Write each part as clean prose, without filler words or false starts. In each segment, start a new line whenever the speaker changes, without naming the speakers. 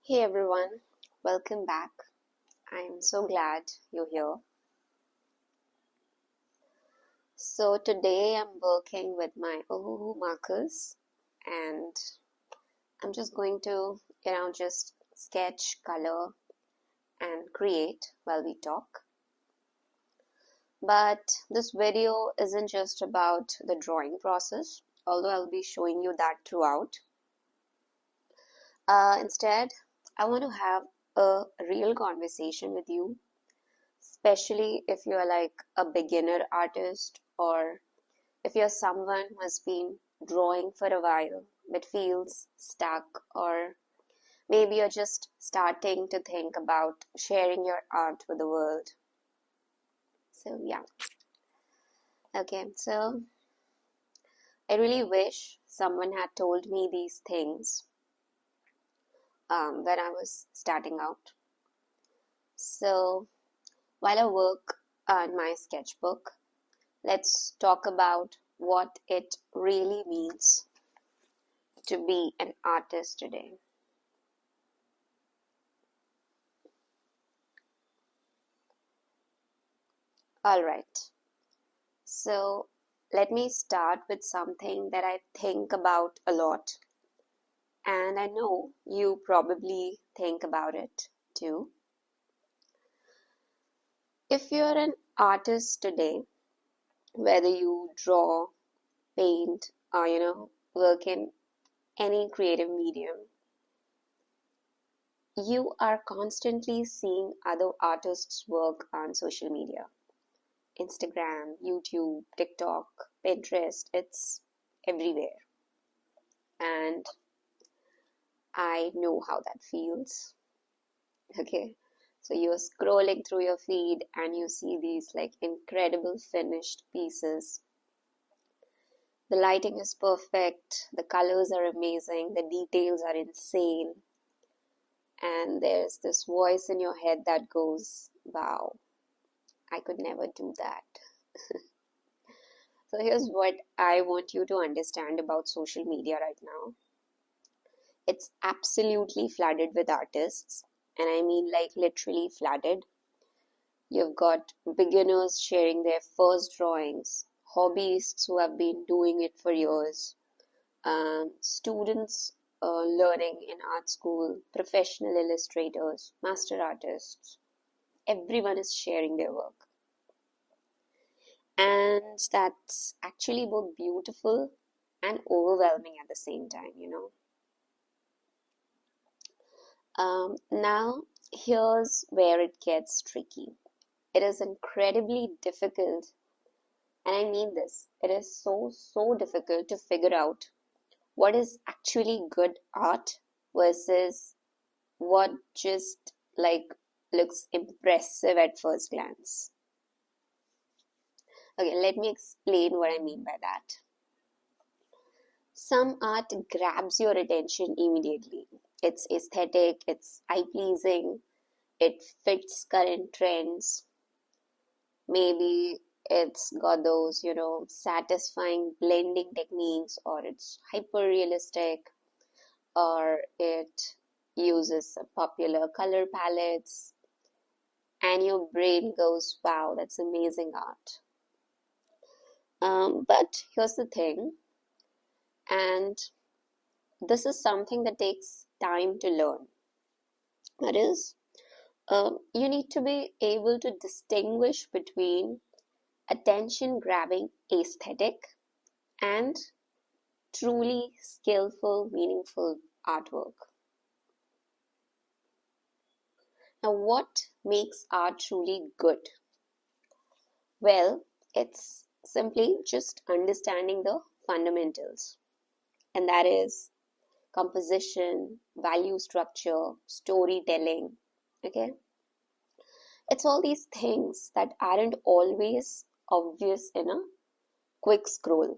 Hey everyone, welcome back. I'm so glad you're here. So today I'm working with my Ohuhu Markers and I'm just going to, just sketch, color and create while we talk. But this video isn't just about the drawing process, although I'll be showing you that throughout. Instead, I want to have a real conversation with you, especially if you're like a beginner artist or if you're someone who has been drawing for a while but feels stuck, or maybe you're just starting to think about sharing your art with the world. So, yeah. Okay, so I really wish someone had told me these things when I was starting out. So, while I work on my sketchbook, let's talk about what it really means to be an artist today. Alright, so let me start with something that I think about a lot, and I know you probably think about it too. If you're an artist today, whether you draw, paint, or work in any creative medium, you are constantly seeing other artists' work on social media. Instagram, YouTube, TikTok, Pinterest, it's everywhere. And I know how that feels. Okay. So you're scrolling through your feed and you see these like incredible finished pieces. The lighting is perfect, the colors are amazing, the details are insane. And there's this voice in your head that goes, wow, I could never do that. So here's what I want you to understand about social media right now. It's absolutely flooded with artists, and I mean like literally flooded. You've got beginners sharing their first drawings, hobbyists who have been doing it for years, students learning in art school, professional illustrators, master artists. Everyone is sharing their work. And that's actually both beautiful and overwhelming at the same time. Now, here's where it gets tricky. It is incredibly difficult, and I mean this, it is so difficult to figure out what is actually good art versus what just like looks impressive at first glance. Okay, let me explain what I mean by that. Some art grabs your attention immediately. It's aesthetic, it's eye pleasing, it fits current trends. Maybe it's got those, satisfying blending techniques, or it's hyper realistic, or it uses popular color palettes, and your brain goes, wow, that's amazing art. But here's the thing, and this is something that takes time to learn. That is, you need to be able to distinguish between attention grabbing aesthetic and truly skillful, meaningful artwork. Now, what makes art truly good? Well, it's simply just understanding the fundamentals, and that is composition, value structure, storytelling. Okay, it's all these things that aren't always obvious in a quick scroll.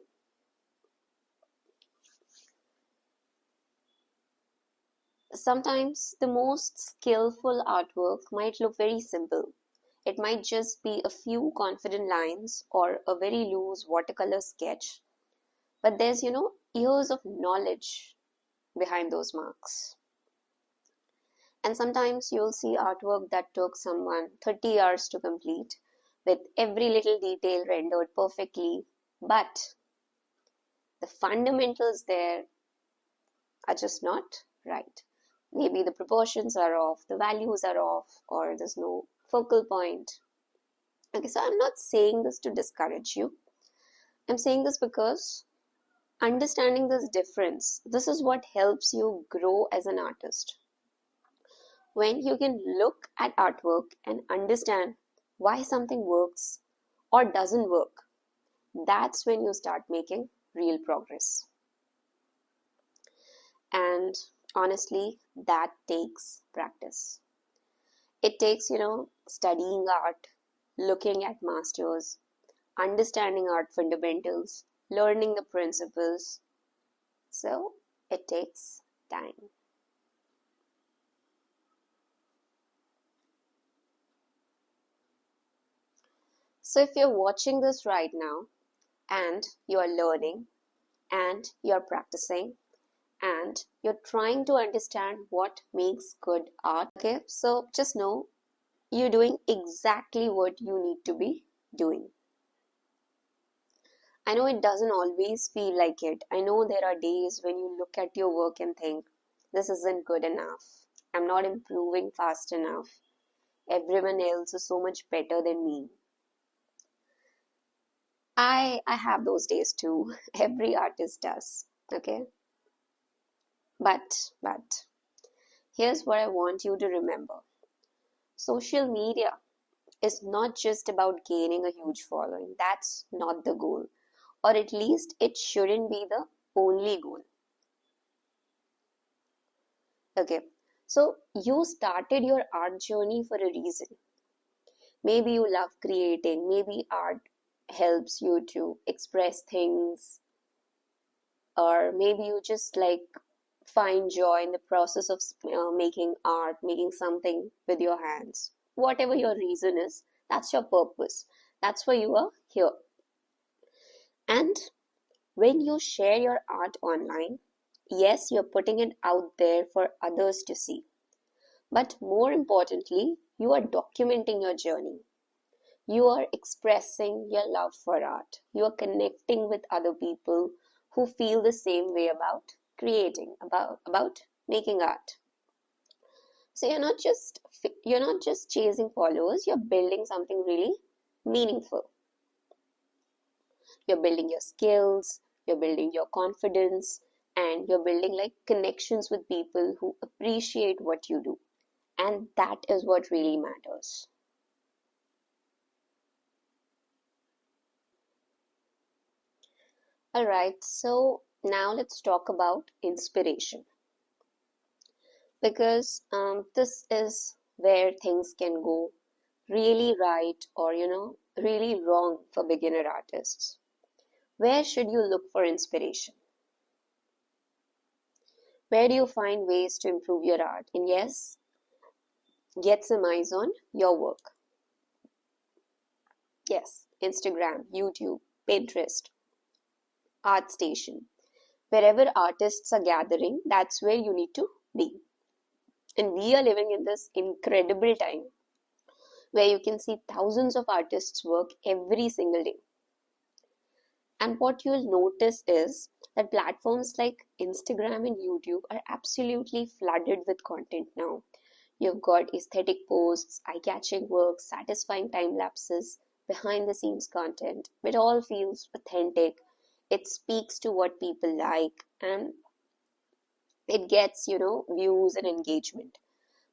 Sometimes the most skillful artwork might look very simple. It might just be a few confident lines or a very loose watercolor sketch, but there's years of knowledge behind those marks. And sometimes you'll see artwork that took someone 30 hours to complete, with every little detail rendered perfectly, but the fundamentals there are just not right. Maybe the proportions are off, the values are off, or there's no focal point. Okay, so I'm not saying this to discourage you. I'm saying this because understanding this difference, this is what helps you grow as an artist. When you can look at artwork and understand why something works or doesn't work, that's when you start making real progress. And honestly, that takes practice. It takes, studying art, looking at masters, understanding art fundamentals, learning the principles. So it takes time. So if you're watching this right now and you're learning and you're practicing and you're trying to understand what makes good art, okay, so just know you're doing exactly what you need to be doing. I know it doesn't always feel like it. I know there are days when you look at your work and think, this isn't good enough. I'm not improving fast enough. Everyone else is so much better than me. I have those days too. Every artist does. Okay? But here's what I want you to remember. Social media is not just about gaining a huge following. That's not the goal. Or at least it shouldn't be the only goal. Okay, so you started your art journey for a reason. Maybe you love creating, maybe art helps you to express things, or maybe you just like find joy in the process of making art, making something with your hands. Whatever your reason is, that's your purpose. That's why you are here. And when you share your art online, yes, you're putting it out there for others to see. But more importantly, you are documenting your journey. You are expressing your love for art. You are connecting with other people who feel the same way about creating, about making art. So you're not just chasing followers, you're building something really meaningful. You're building your skills, you're building your confidence, and you're building like connections with people who appreciate what you do. And that is what really matters. Alright, so now let's talk about inspiration. Because this is where things can go really right or, really wrong for beginner artists. Where should you look for inspiration? Where do you find ways to improve your art? And yes, get some eyes on your work. Yes, Instagram, YouTube, Pinterest, ArtStation. Wherever artists are gathering, that's where you need to be. And we are living in this incredible time where you can see thousands of artists' work every single day. And what you'll notice is that platforms like Instagram and YouTube are absolutely flooded with content now. You've got aesthetic posts, eye-catching work, satisfying time lapses, behind the scenes content. It all feels authentic. It speaks to what people like and it gets, views and engagement.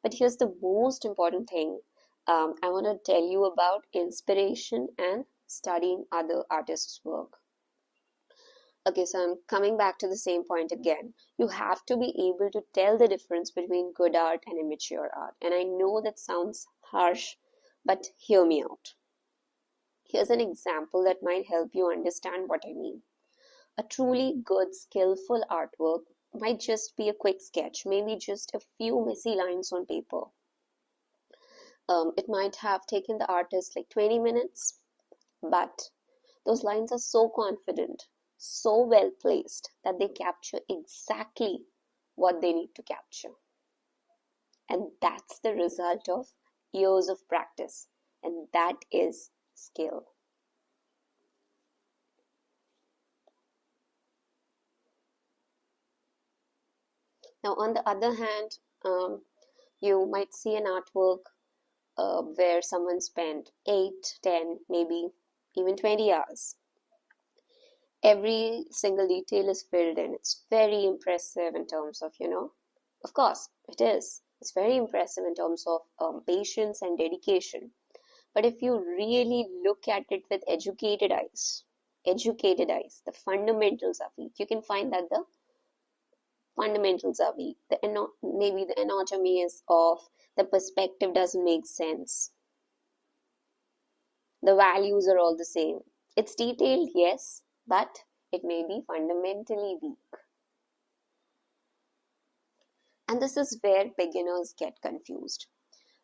But here's the most important thing I want to tell you about inspiration and studying other artists' work. Okay, so I'm coming back to the same point again. You have to be able to tell the difference between good art and immature art. And I know that sounds harsh, but hear me out. Here's an example that might help you understand what I mean. A truly good, skillful artwork might just be a quick sketch, maybe just a few messy lines on paper. It might have taken the artist like 20 minutes, but those lines are so confident, so well placed that they capture exactly what they need to capture. And that's the result of years of practice. And that is skill. Now, on the other hand, you might see an artwork where someone spent 8, 10, maybe even 20 hours. Every single detail is filled in. It's very impressive in terms of, of course, it is. It's very impressive in terms of patience and dedication. But if you really look at it with educated eyes, the fundamentals are weak. You can find that the fundamentals are weak. Maybe the anatomy is off. The perspective doesn't make sense. The values are all the same. It's detailed, yes, but it may be fundamentally weak. And this is where beginners get confused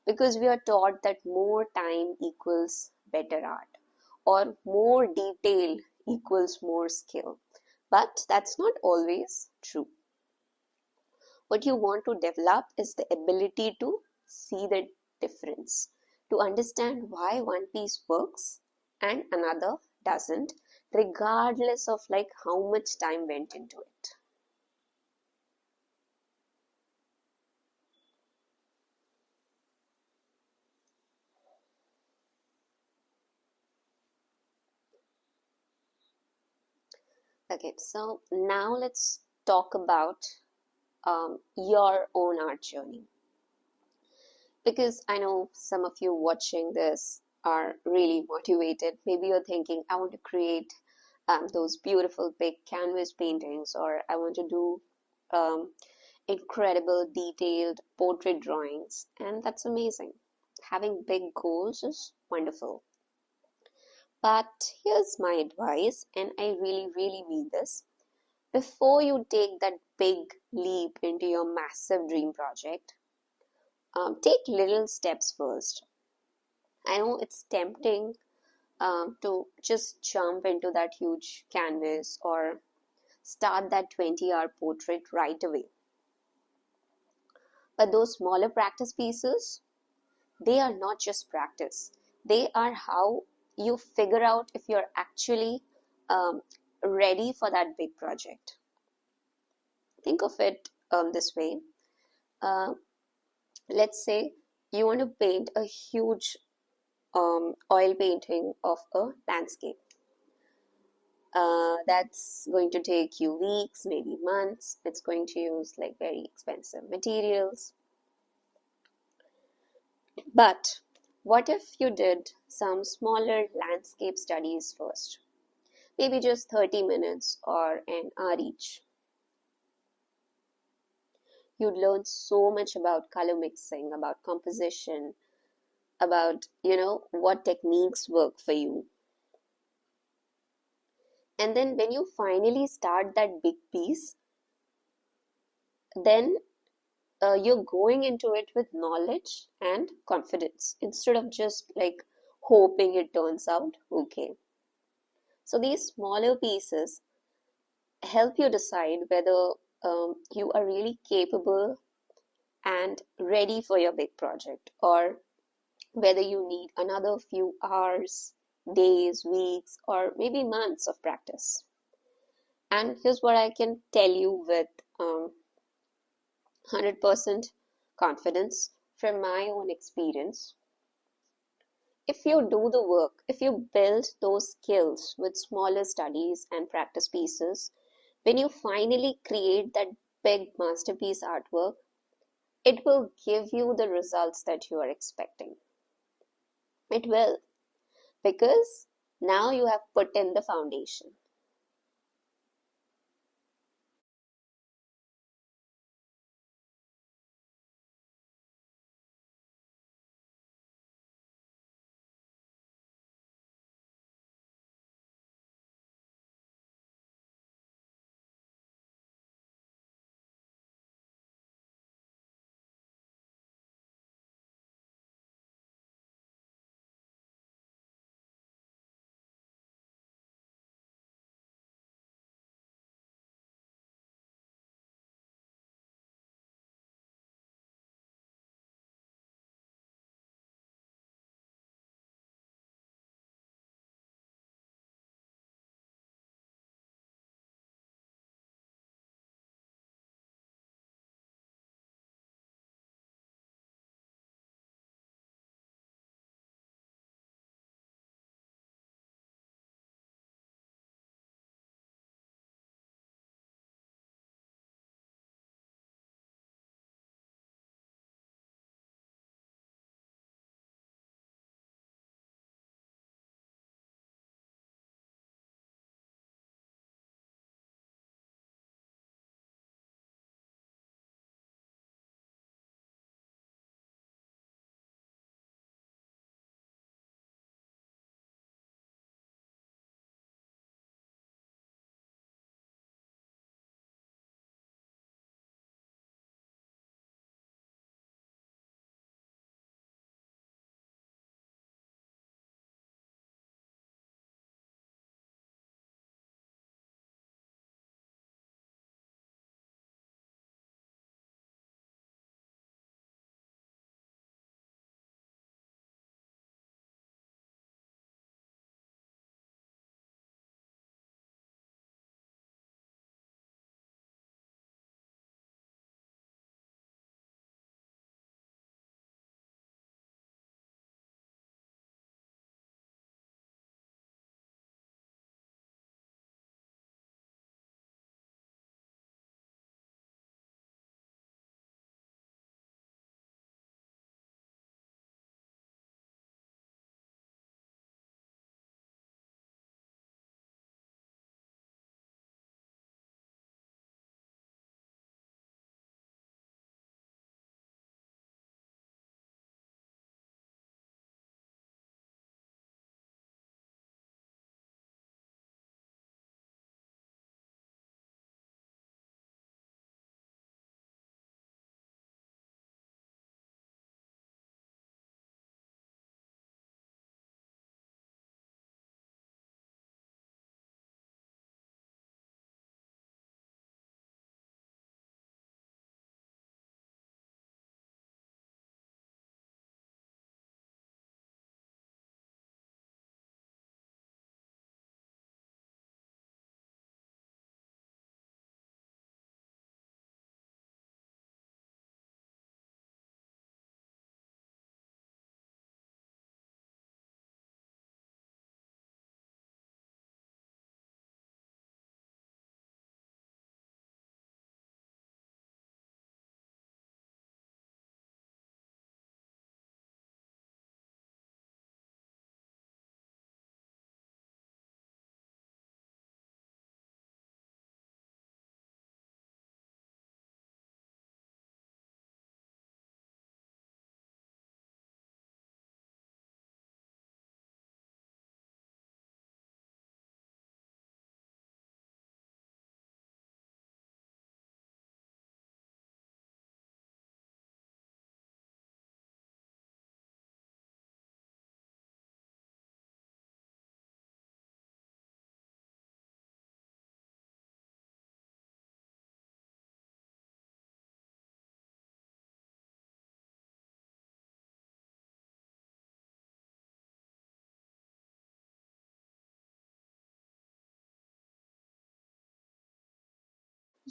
because we are taught that more time equals better art or more detail equals more skill. But that's not always true. What you want to develop is the ability to see the difference, to understand why one piece works and another doesn't, regardless of like how much time went into it. Okay, so now let's talk about your own art journey. Because I know some of you watching this are really motivated. Maybe you're thinking, I want to create those beautiful big canvas paintings, or I want to do incredible detailed portrait drawings, and that's amazing. Having big goals is wonderful. But here's my advice, and I really, really mean this. Before you take that big leap into your massive dream project, take little steps first. I know it's tempting to just jump into that huge canvas or start that 20-hour portrait right away. But those smaller practice pieces, they are not just practice. They are how you figure out if you're actually um, ready for that big project. Think of it this way. Uh, let's say you want to paint a huge oil painting of a landscape. That's going to take you weeks, maybe months. It's going to use like very expensive materials. But what if you did some smaller landscape studies first? Maybe just 30 minutes or an hour each. You'd learn so much about color mixing, about composition, about, what techniques work for you. And then when you finally start that big piece, then you're going into it with knowledge and confidence instead of just like hoping it turns out okay. So these smaller pieces help you decide whether you are really capable and ready for your big project or whether you need another few hours, days, weeks, or maybe months of practice. And here's what I can tell you with 100% confidence from my own experience. If you do the work, if you build those skills with smaller studies and practice pieces, when you finally create that big masterpiece artwork, it will give you the results that you are expecting. It will, because now you have put in the foundation.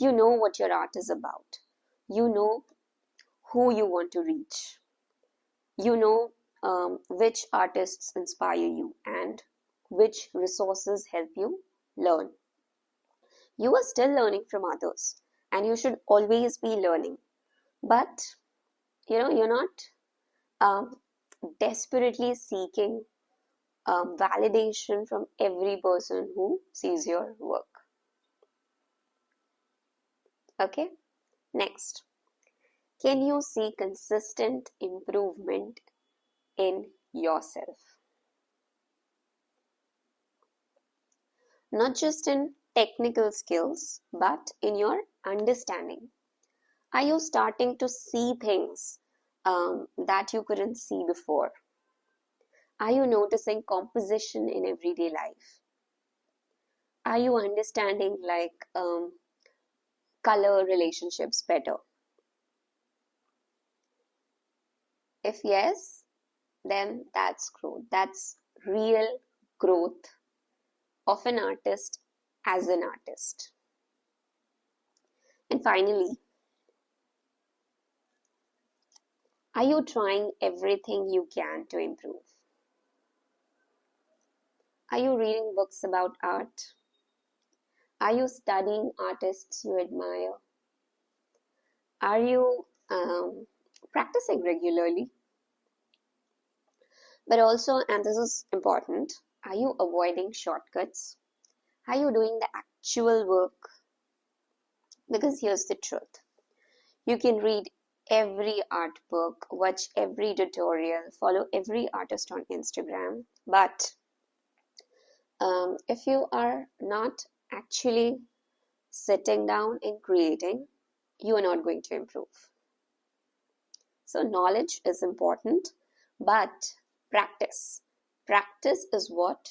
You know what your art is about. You know who you want to reach. You know which artists inspire you and which resources help you learn. You are still learning from others, and you should always be learning. But you're not um, desperately seeking validation from every person who sees your work. Okay, next. Can you see consistent improvement in yourself? Not just in technical skills, but in your understanding. Are you starting to see things that you couldn't see before? Are you noticing composition in everyday life? Are you understanding color relationships better? If yes, then that's growth. That's real growth of an artist as an artist. And finally, are you trying everything you can to improve? Are you reading books about art? Are you studying artists you admire? Are you practicing regularly? But also, and this is important, are you avoiding shortcuts? Are you doing the actual work? Because here's the truth. You can read every art book, watch every tutorial, follow every artist on Instagram, but if you are not actually sitting down and creating, you are not going to improve. So knowledge is important, but practice. Practice is what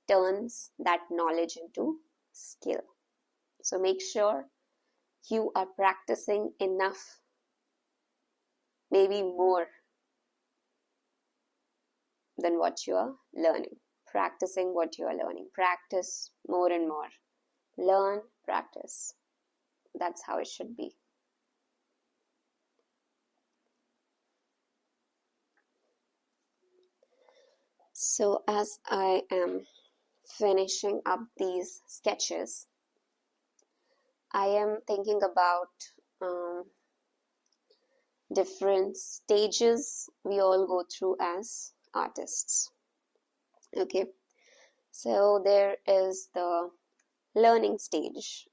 turns that knowledge into skill. So make sure you are practicing enough, maybe more than what you are learning. Practicing what you are learning. Practice more and more. Learn, practice. That's how it should be. So as I am finishing up these sketches, I am thinking about different stages we all go through as artists. Okay, so there is the learning stage,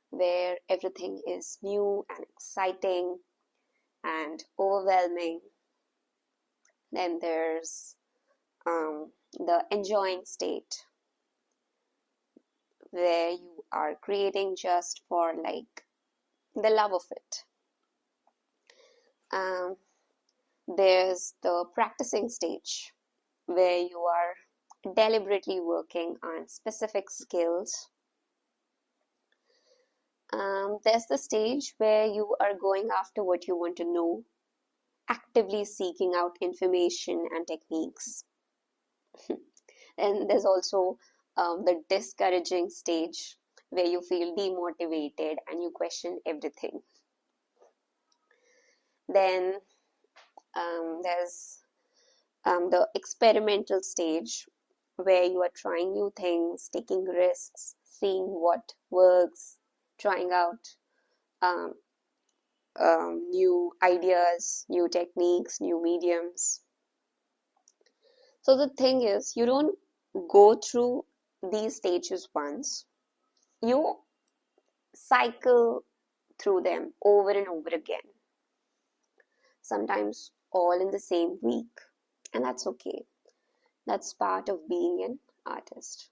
where everything is new and exciting and overwhelming. Then there's the enjoying state, where you are creating just for the love of it. There's the practicing stage, where you are deliberately working on specific skills. There's the stage where you are going after what you want to know, actively seeking out information and techniques. And there's also the discouraging stage, where you feel demotivated and you question everything. Then there's the experimental stage, where you are trying new things, taking risks, seeing what works, trying out new ideas, new techniques, new mediums. So the thing is, you don't go through these stages once. You cycle through them over and over again. Sometimes all in the same week. And that's okay. That's part of being an artist.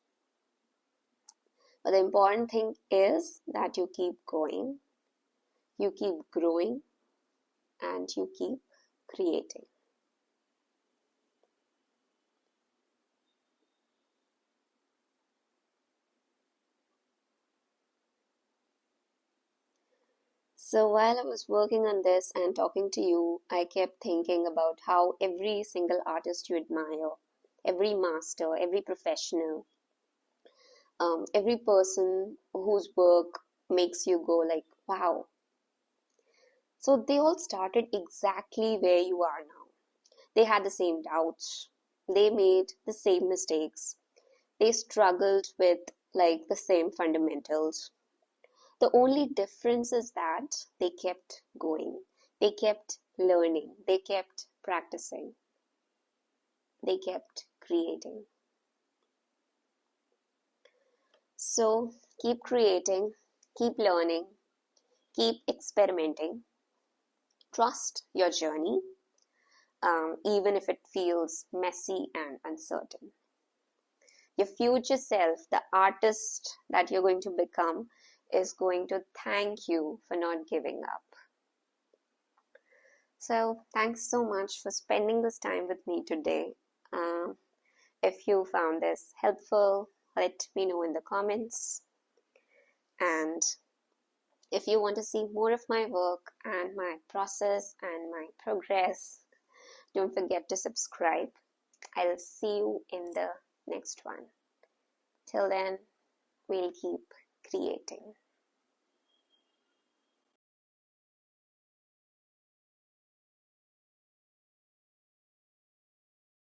But the important thing is that you keep going, you keep growing, and you keep creating. So while I was working on this and talking to you, I kept thinking about how every single artist you admire, every master, every professional, Every person whose work makes you go like, wow. So they all started exactly where you are now. They had the same doubts. They made the same mistakes. They struggled with like the same fundamentals. The only difference is that they kept going. They kept learning. They kept practicing. They kept creating. So keep creating, keep learning, keep experimenting. Trust your journey, even if it feels messy and uncertain. Your future self, the artist that you're going to become, is going to thank you for not giving up. So, thanks so much for spending this time with me today. If you found this helpful, let me know in the comments. And if you want to see more of my work and my process and my progress, don't forget to subscribe. I'll see you in the next one. Till then, we'll keep creating.